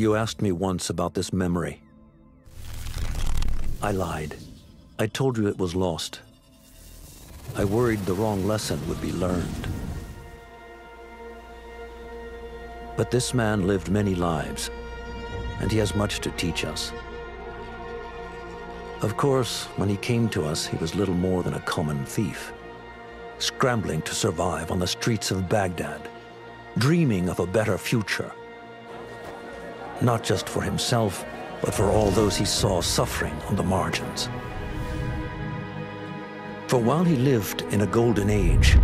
You asked me once about this memory. I lied. I told you it was lost. I worried the wrong lesson would be learned. But this man lived many lives, and he has much to teach us. Of course, when he came to us, he was little more than a common thief, scrambling to survive on the streets of Baghdad, dreaming of a better future. Not just for himself, but for all those he saw suffering on the margins. For while he lived in a golden age,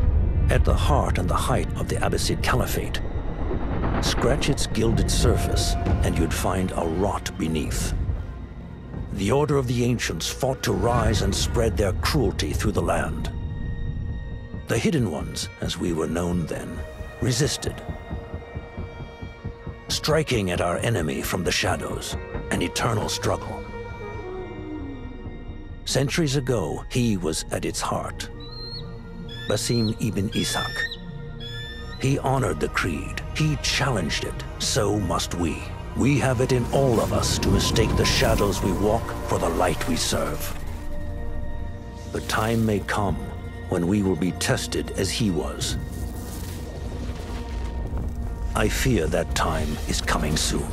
at the heart and the height of the Abbasid Caliphate, scratch its gilded surface and you'd find a rot beneath. The Order of the Ancients fought to rise and spread their cruelty through the land. The Hidden Ones, as we were known then, resisted, striking at our enemy from the shadows, an eternal struggle. Centuries ago, he was at its heart. Basim ibn Ishaq. He honored the creed. He challenged it. So must we. We have it in all of us to mistake the shadows we walk for the light we serve. The time may come when we will be tested as he was. I fear that time is coming soon.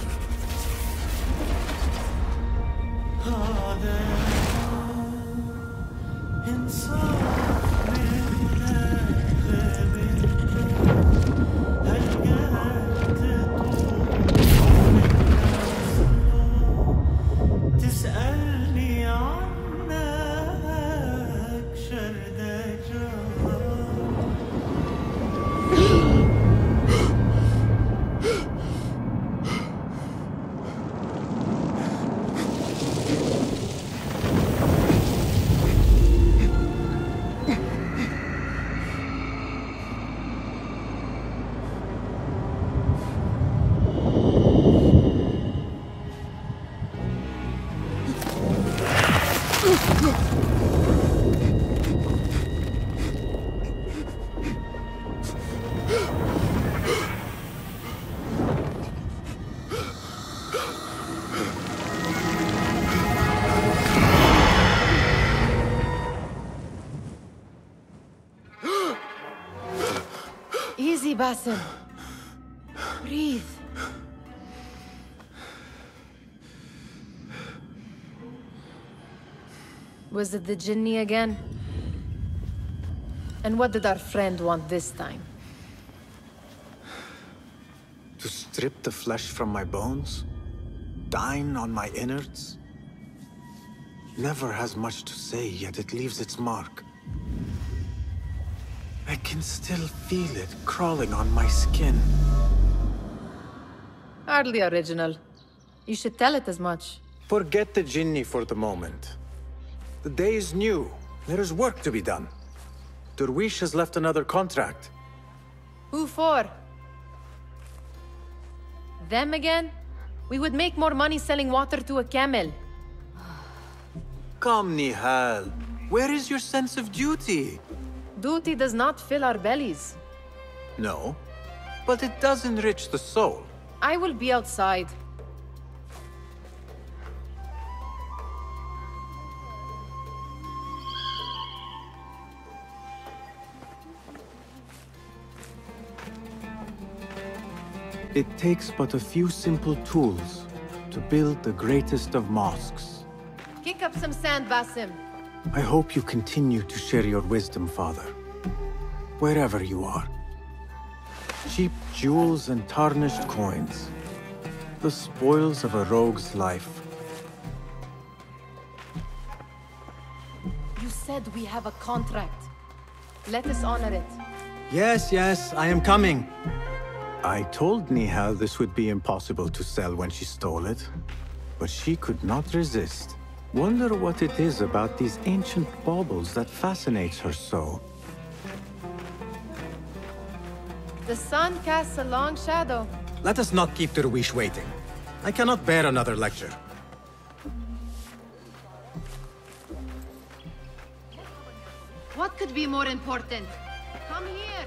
Easy, Basim. Breathe. Was it the Jinni again? And what did our friend want this time? To strip the flesh from my bones? Dine on my innards? Never has much to say, yet it leaves its mark. I can still feel it crawling on my skin. Hardly original. You should tell it as much. Forget the Jinni for the moment. The day is new. There is work to be done. Derwish has left another contract. Who for? Them again? We would make more money selling water to a camel. Come, Nihal. Where is your sense of duty? Duty does not fill our bellies. No, but it does enrich the soul. I will be outside. It takes but a few simple tools to build the greatest of mosques. Kick up some sand, Basim. I hope you continue to share your wisdom, Father. Wherever you are. Cheap jewels and tarnished coins. The spoils of a rogue's life. You said we have a contract. Let us honor it. Yes, I am coming. I told Nihal this would be impossible to sell when she stole it. But she could not resist. Wonder what it is about these ancient baubles that fascinates her so. The sun casts a long shadow. Let us not keep Derwish waiting. I cannot bear another lecture. What could be more important? Come here.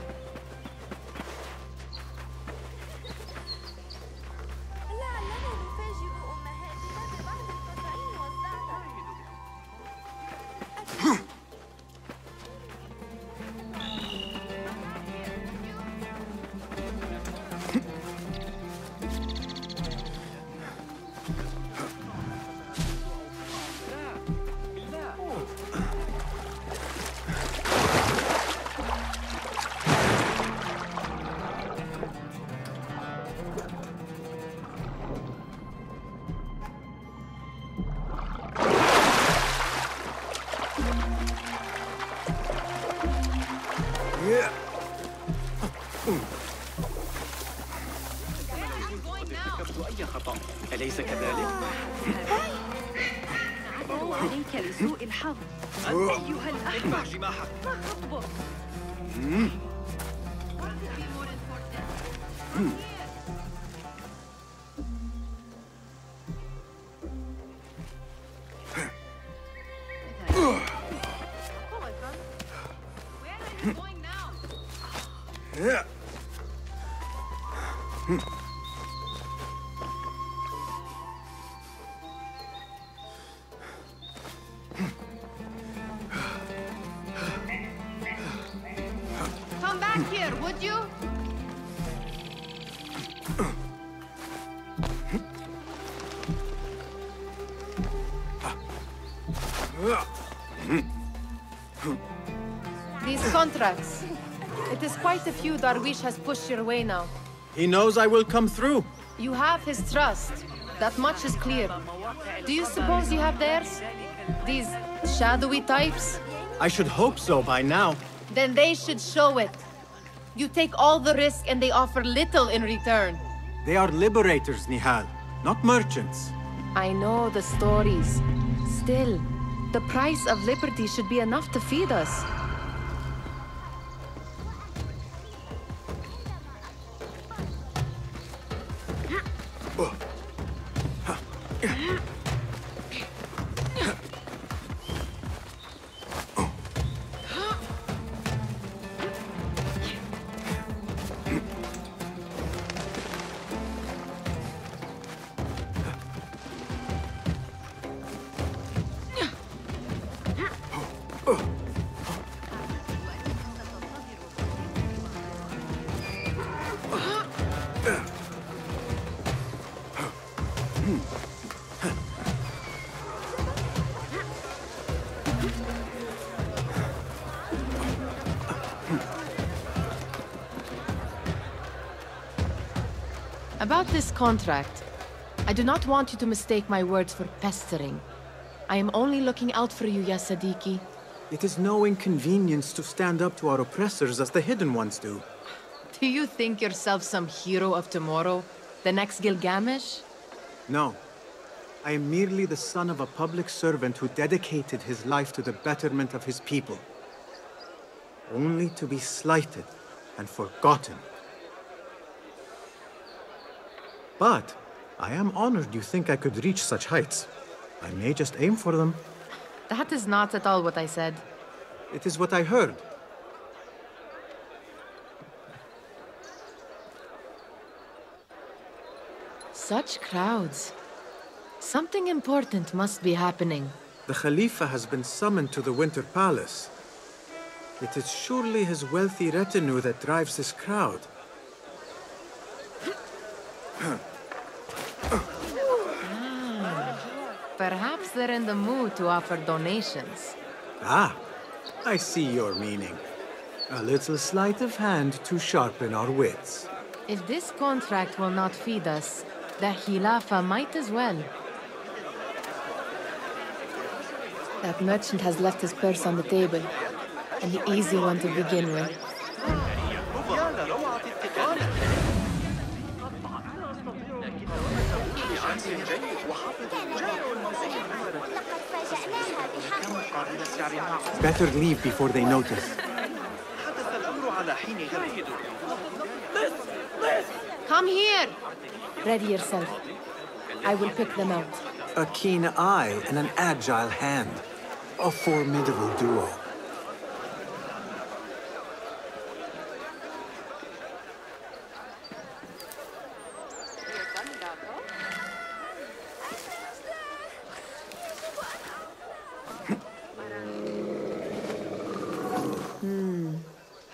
أليس كذلك؟ عليك لسوء الحظ أيها الأحمق ما خطبك؟ Come back here, would you? These contracts. It is quite a few Darwish has pushed your way now. He knows I will come through. You have his trust. That much is clear. Do you suppose you have theirs? These shadowy types? I should hope so by now. Then they should show it. You take all the risk and they offer little in return. They are liberators, Nihal, not merchants. I know the stories. Still, the price of liberty should be enough to feed us. About this contract, I do not want you to mistake my words for pestering. I am only looking out for you, ya Sadiki. It is no inconvenience to stand up to our oppressors as the Hidden Ones do. Do you think yourself some hero of tomorrow? The next Gilgamesh? No. I am merely the son of a public servant who dedicated his life to the betterment of his people. Only to be slighted and forgotten. But I am honored you think I could reach such heights. I may just aim for them. That is not at all what I said. It is what I heard. Such crowds. Something important must be happening. The Khalifa has been summoned to the Winter Palace. It is surely his wealthy retinue that drives this crowd. Perhaps they're in the mood to offer donations. Ah, I see your meaning. A little sleight of hand to sharpen our wits. If this contract will not feed us, the Khilafa might as well. That merchant has left his purse on the table. An easy one to begin with. Better leave before they notice. Come here! Ready yourself. I will pick them out. A keen eye and an agile hand. A formidable duo.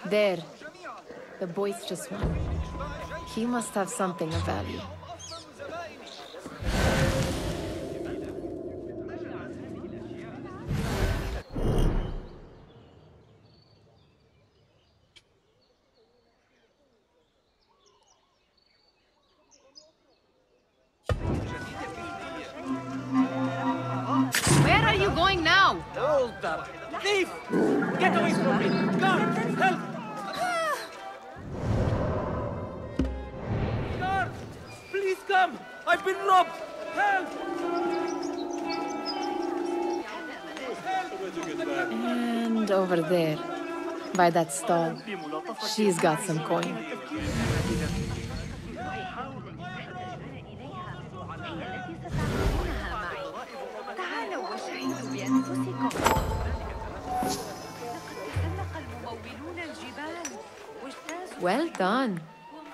There. The boisterous one. He must have something of value. Where are you going now? Hold up! Thief! Get away from me! Guard! Help! And over there, by that stall, she's got some coin. Well done.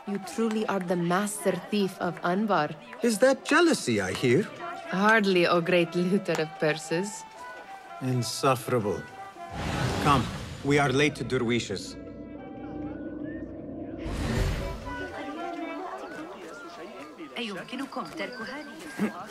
You truly are the master thief of Anbar. Is that jealousy I hear? Hardly, O great looter of purses. Insufferable. Come, we are late to Derwishes. أيمكنكم ترك هذه الساعات؟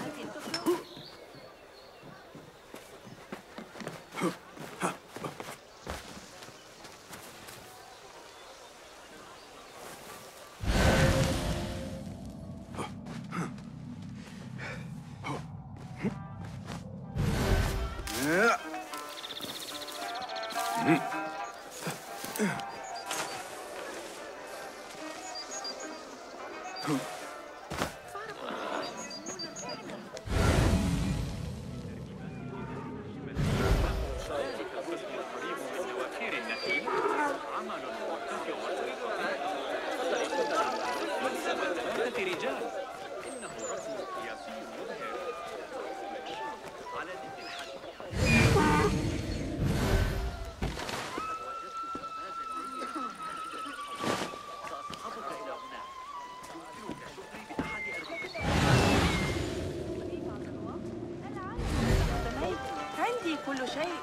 عندي كل شيء.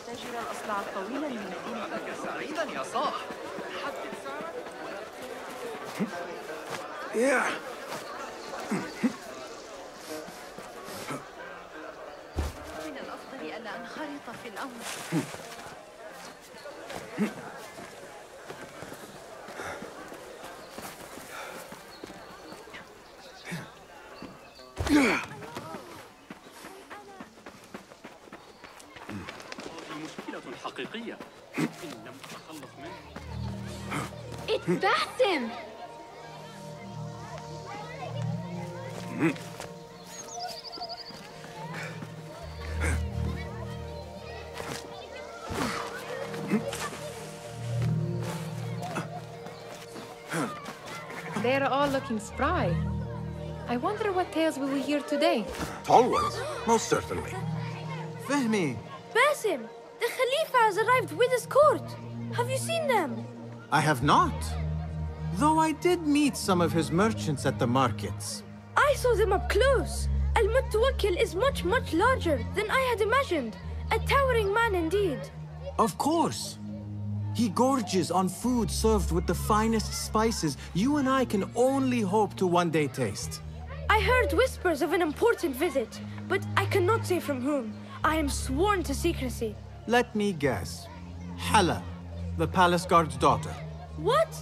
تجري الأصلع الطويلة من مدينة سعيدا يا صاح. من الأفضل ألا أنخرط في الأمر. مشكلة حقيقية. إن لم أتخلص منه. It's Basim! They're all looking spry. I wonder what tales we will hear today. Tall ones, most certainly. Fehmi! Basim, the Khalifa has arrived with his court. Have you seen them? I have not. Though I did meet some of his merchants at the markets. I saw them up close. Al-Mutawakkil is much, much larger than I had imagined. A towering man indeed. Of course. He gorges on food served with the finest spices you and I can only hope to one day taste. I heard whispers of an important visit, but I cannot say from whom. I am sworn to secrecy. Let me guess. Hala, the palace guard's daughter. What?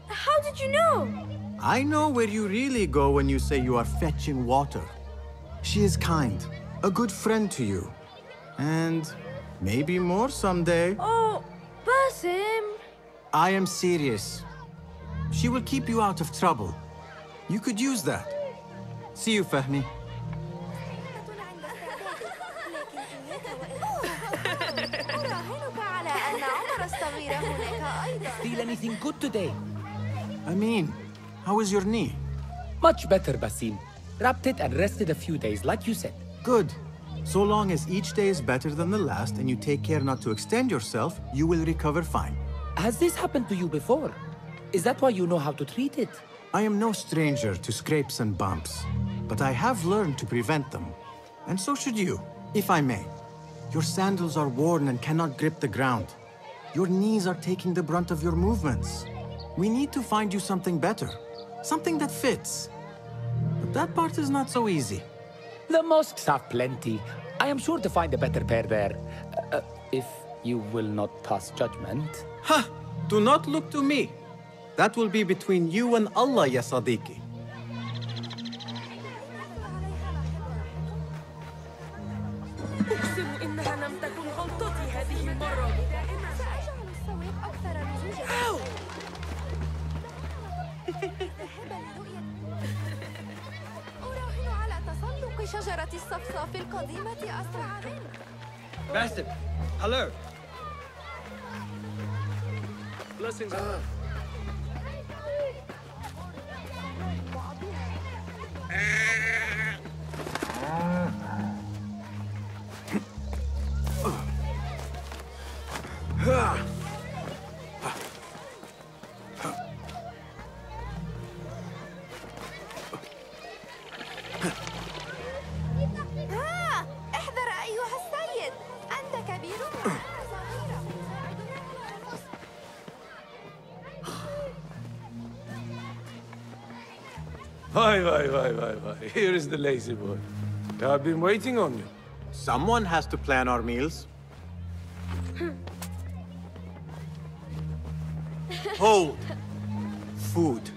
How did you know? I know where you really go when you say you are fetching water. She is kind, a good friend to you. And maybe more someday. Oh, Basim. I am serious. She will keep you out of trouble. You could use that. See you, Fahmi. Feel anything good today? I mean, how is your knee? Much better, Basim. Wrapped it and rested a few days, like you said. Good. So long as each day is better than the last and you take care not to extend yourself, you will recover fine. Has this happened to you before? Is that why you know how to treat it? I am no stranger to scrapes and bumps, but I have learned to prevent them. And so should you, if I may. Your sandals are worn and cannot grip the ground. Your knees are taking the brunt of your movements. We need to find you something better, something that fits. But that part is not so easy. The mosques have plenty. I am sure to find a better pair there. If you will not pass judgment. Ha! Do not look to me. That will be between you and Allah, ya Sadiqi. Basim, hello. Blessings. احذر أيها السيد، أنت كبير وأنا صغيرة. Why. Here is the lazy boy. I've been waiting on you. Someone has to plan our meals. Hold. Food.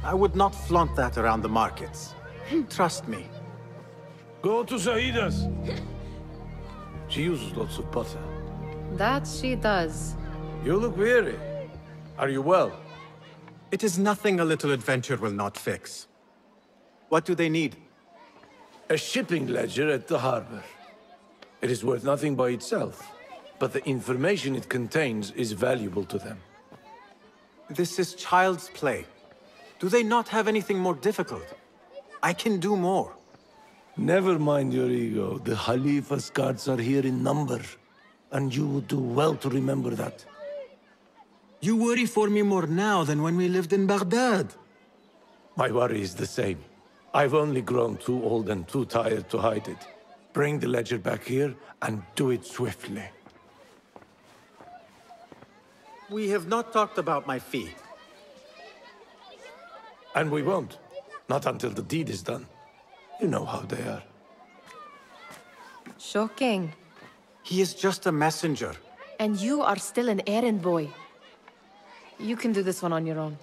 I would not flaunt that around the markets. Trust me. Go to Saida's. She uses lots of butter. That she does. You look weary. Are you well? It is nothing a little adventure will not fix. What do they need? A shipping ledger at the harbor. It is worth nothing by itself, but the information it contains is valuable to them. This is child's play. Do they not have anything more difficult? I can do more. Never mind your ego. The Khalifa's guards are here in number, and you would do well to remember that. You worry for me more now than when we lived in Baghdad. My worry is the same. I've only grown too old and too tired to hide it. Bring the ledger back here, and do it swiftly. We have not talked about my fee. And we won't. Not until the deed is done. You know how they are. Shocking. He is just a messenger. And you are still an errand boy. You can do this one on your own.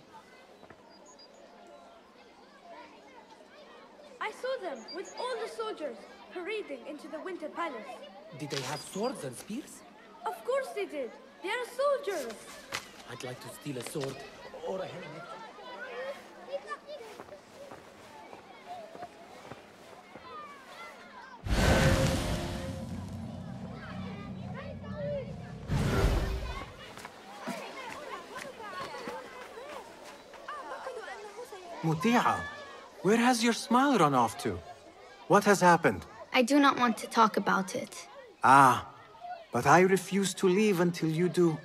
I saw them with all the soldiers parading into the Winter Palace. Did they have swords and spears? Of course they did. They are soldiers. I'd like to steal a sword or a helmet. Muti'a, where has your smile run off to? What has happened? I do not want to talk about it. Ah, but I refuse to leave until you do.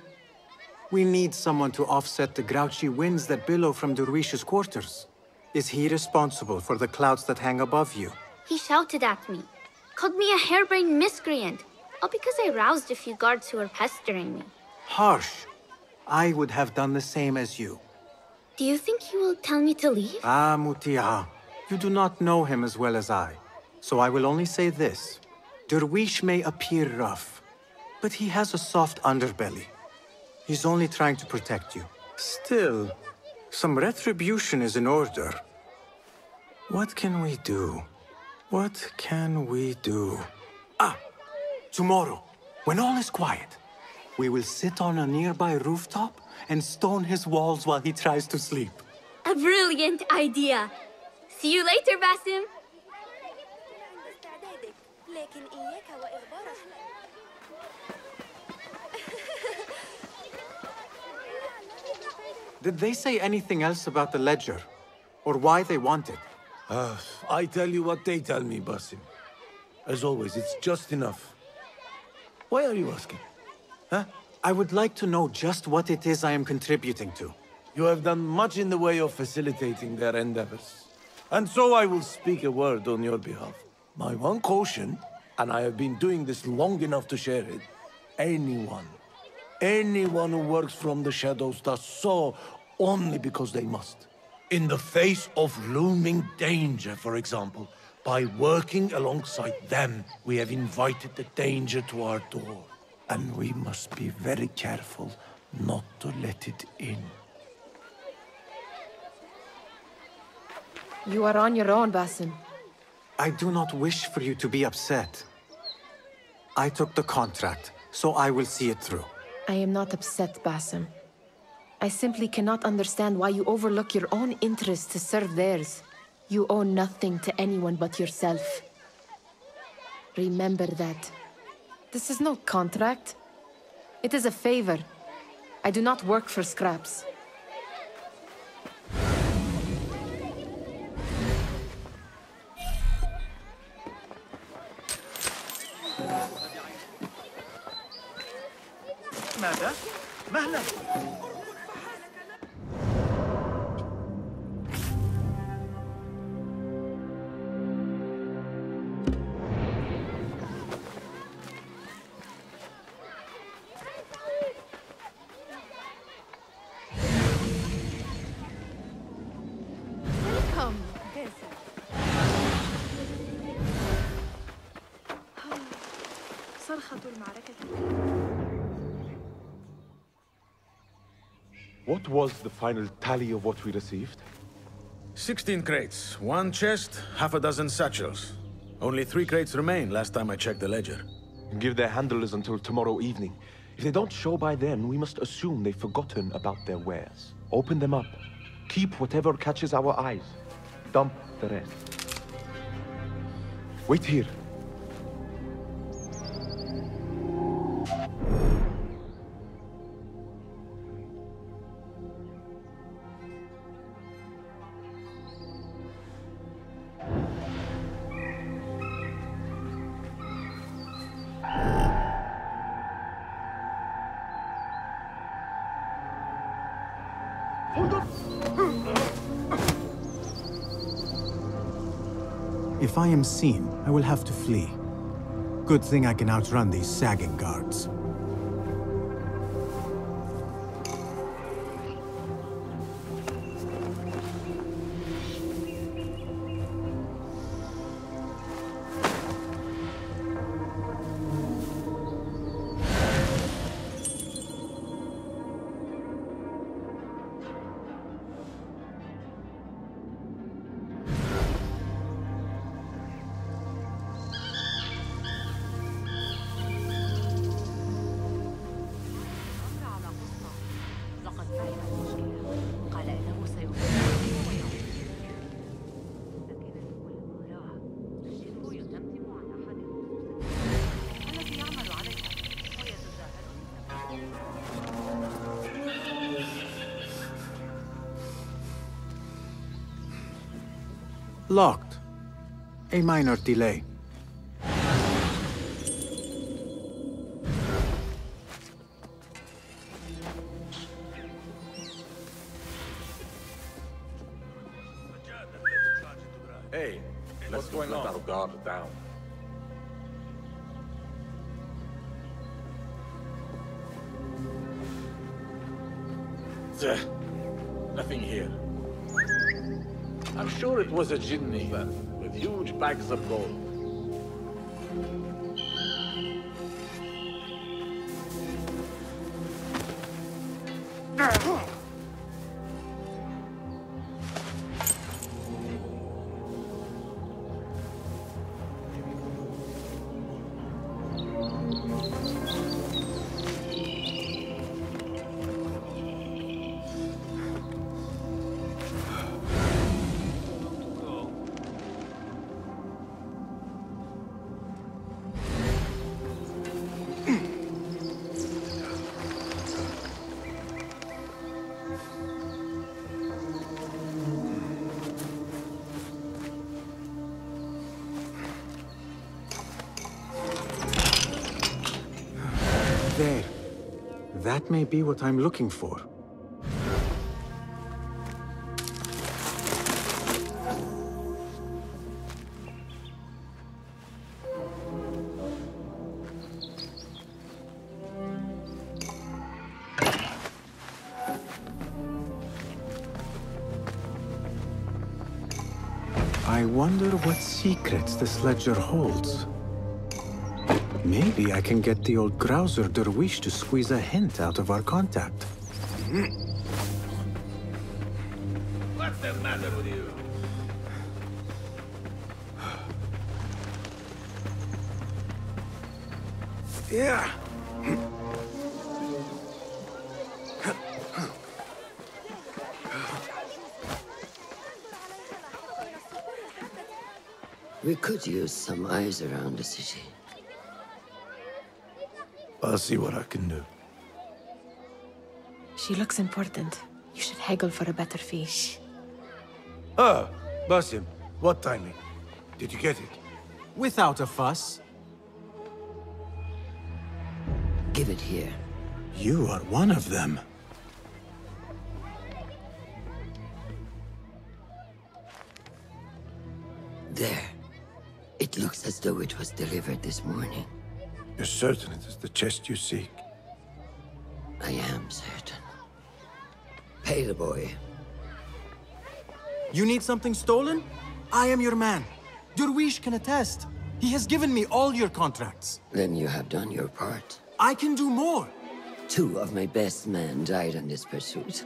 We need someone to offset the grouchy winds that billow from Derwish's quarters. Is he responsible for the clouds that hang above you? He shouted at me, called me a harebrained miscreant, all because I roused a few guards who were pestering me. Harsh. I would have done the same as you. Do you think he will tell me to leave? Ah, Muti'a, you do not know him as well as I. So I will only say this. Derwish may appear rough, but he has a soft underbelly. He's only trying to protect you. Still, some retribution is in order. What can we do? What can we do? Ah! Tomorrow, when all is quiet, we will sit on a nearby rooftop and stone his walls while he tries to sleep. A brilliant idea. See you later, Basim. Did they say anything else about the ledger? Or why they want it? I tell you what they tell me, Basim. As always, it's just enough. Why are you asking? Huh? I would like to know just what it is I am contributing to. You have done much in the way of facilitating their endeavors. And so I will speak a word on your behalf. My one caution, and I have been doing this long enough to share it, anyone who works from the shadows does so only because they must. In the face of looming danger, for example, by working alongside them, we have invited the danger to our door. And we must be very careful not to let it in. You are on your own, Basim. I do not wish for you to be upset. I took the contract, so I will see it through. I am not upset, Basim. I simply cannot understand why you overlook your own interests to serve theirs. You owe nothing to anyone but yourself. Remember that. This is no contract. It is a favor. I do not work for scraps. ماذا؟ مهلا. What was the final tally of what we received? 16 crates, 1 chest, half a dozen satchels. Only 3 crates remain last time I checked the ledger. Give their handlers until tomorrow evening. If they don't show by then, we must assume they've forgotten about their wares. Open them up. Keep whatever catches our eyes. Dump the rest. Wait here. If I am seen, I will have to flee. Good thing I can outrun these sagging guards. Locked. A minor delay. Hey, let's let our guard down. Nothing here. I'm sure it was a jinni with huge bags of gold. That may be what I'm looking for. I wonder what secrets this ledger holds. Maybe I can get the old grouser Derwish to squeeze a hint out of our contact. What's the matter with you? Yeah. We could use some eyes around the city. I'll see what I can do. She looks important. You should haggle for a better fee. Ah, Basim, what timing? Did you get it? Without a fuss. Give it here. You are one of them. There. It looks as though it was delivered this morning. You're certain it is the chest you seek? I am certain. Pay the boy. You need something stolen? I am your man. Derwish can attest. He has given me all your contracts. Then you have done your part. I can do more. 2 of my best men died in this pursuit.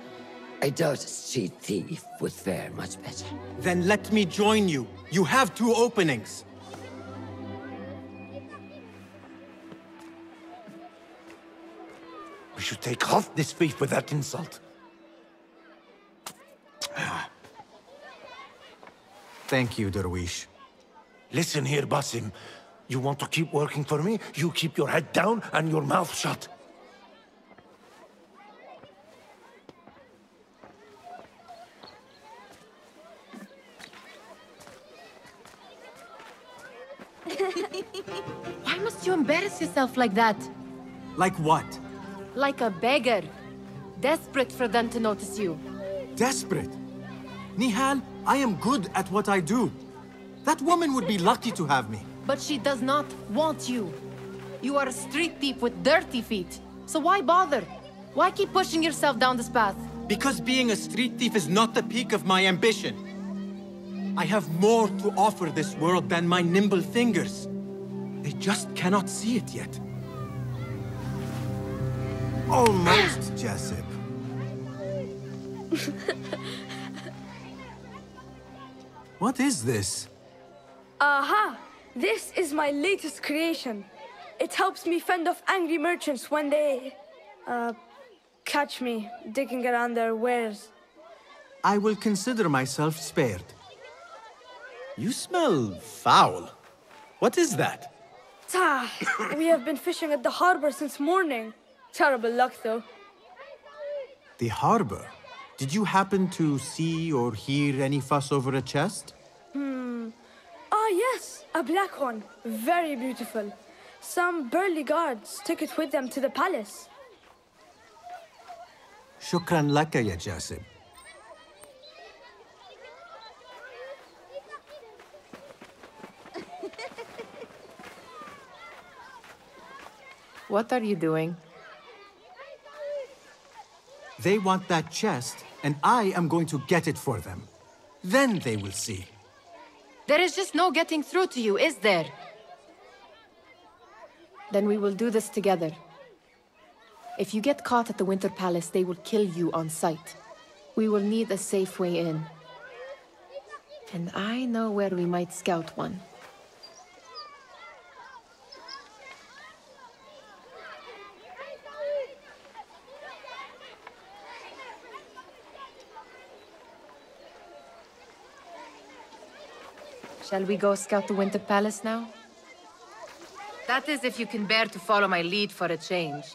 I doubt a street thief would fare much better. Then let me join you. You have 2 openings. We should take off this thief with that insult. Thank you, Derwish. Listen here, Basim. You want to keep working for me? You keep your head down and your mouth shut. Why must you embarrass yourself like that? Like what? Like a beggar. Desperate for them to notice you. Desperate? Nihal, I am good at what I do. That woman would be lucky to have me. But she does not want you. You are a street thief with dirty feet. So why bother? Why keep pushing yourself down this path? Because being a street thief is not the peak of my ambition. I have more to offer this world than my nimble fingers. They just cannot see it yet. Almost, Jessup. What is this? Aha! This is my latest creation. It helps me fend off angry merchants when they... catch me digging around their wares. I will consider myself spared. You smell foul. What is that? Tah! We have been fishing at the harbor since morning. Terrible luck, though. The harbor? Did you happen to see or hear any fuss over a chest? Ah, yes, a black one. Very beautiful. Some burly guards took it with them to the palace. Shukran laka, ya Jasib. What are you doing? They want that chest, and I am going to get it for them. Then they will see. There is just no getting through to you, is there? Then we will do this together. If you get caught at the Winter Palace, they will kill you on sight. We will need a safe way in. And I know where we might scout one. Shall we go scout the Winter Palace now? That is if you can bear to follow my lead for a change.